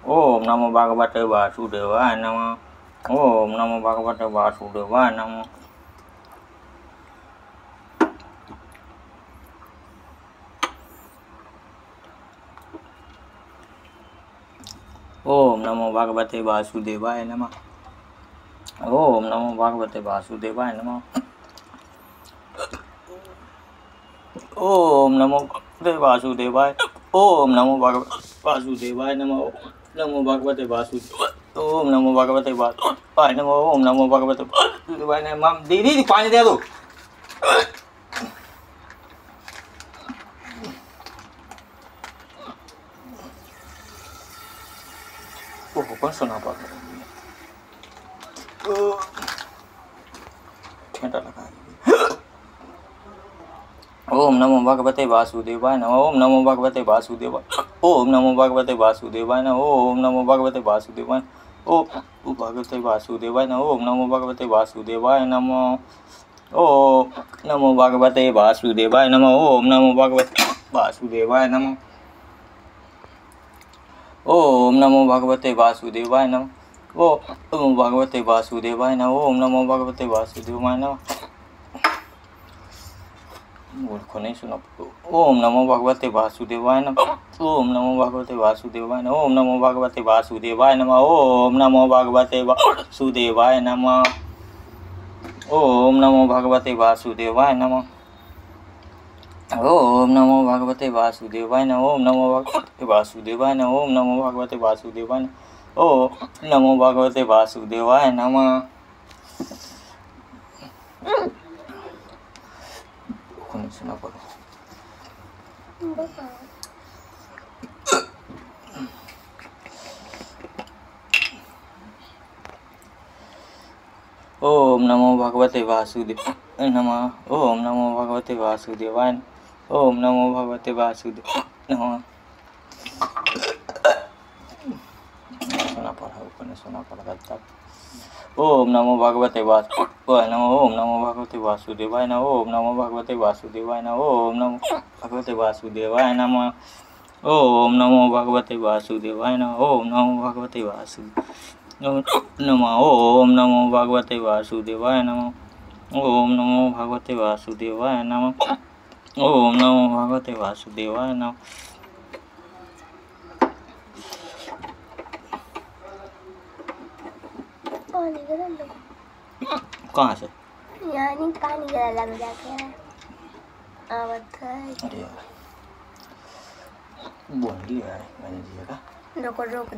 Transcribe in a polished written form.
ओम नमो भगवते वासुदेवाय नमः। ओम नमो भगवते वासुदेवाय नमः। ओम नमो भगवते वासुदेवाय नमः। ओम नमो भगवते वासुदेवाय नमः। ओम नमो भगवते वासुदेवाय। ओम नमो भगवते वासुदेवाय नमः। नमो भगवते वासुदेवाय। ओम नमो भगवते वासुदेवाय नमः। ओम नमो भगवते वासुदेवाय नमः। दीदी पानी दे दो। ओह कौन सुना पा रहा है? ठेठा लगा। ओम नमो भगवते वासुदेवाय नमः। ओम नमो भगवते वासुदेवाय। ओम नमो भगवते वासुदेवाय नमः। ओम नमो भगवते वासुदेवाय। ओम भगवते वासुदेवाय नमः। ओम नमो भगवते वासुदेवाय नमः। ओम नमो भगवते वासुदेवाय नमः। ओम नमो भगवते वासुदेवाय नमः। ओम नमो भगवते वासुदेवाय नमः। ओम भगवते वासुदेवाय नमः। ओम नमो भगवते वासुदेवाय नमः। मूर्ख नहीं सुना। ओम नमो भगवते वासुदेवाय नमः। ओम नमो भगवते वासुदेवाय नमः। ओम नमो भगवते वासुदेवाय नमः। ओम नमो भगवते वासुदेवाय नमः। ओम नमो भगवते वासुदेवाय नमः। ओम नमो भगवते वासुदेवाय नमः। ओम नमो भगवते वासुदेवाय नमः। ओम नमो भगवते वासुदेवाय नमः। ओम नमो भगवते वासुदेवाय नमः। सुना पड़ो। ओम नमो भगवते वासुदेवाय नमः। ओम नमो भगवते वासुदेवाय। ओम नमो भगवते वासुदेवाय नमः। सुना पड़ा ऊपर ने सुना पड़ा तब। ओम नमो भगवते वासुदेवाय नमः। ओम नमो भगवते वासुदेवाय नमः। ओम नमो भगवते वासुदेवाय नमः। ओम नमो भगवते वासुदेवाय नमः। ओम नमो भगवते वासुदेवाय नमः। ओम नमो भगवते वासुदेवाय नमः। ओम नमो भगवते वासुदेवाय नमः। ओम नमो भगवते वासुदेवाय नमः। ओम नमो भगवते वासुदेवाय नमः। कहाँ से? यानी पानी जरा लग जाके आवत है। अरे यार बोल लिया है मैंने दिया का। रोक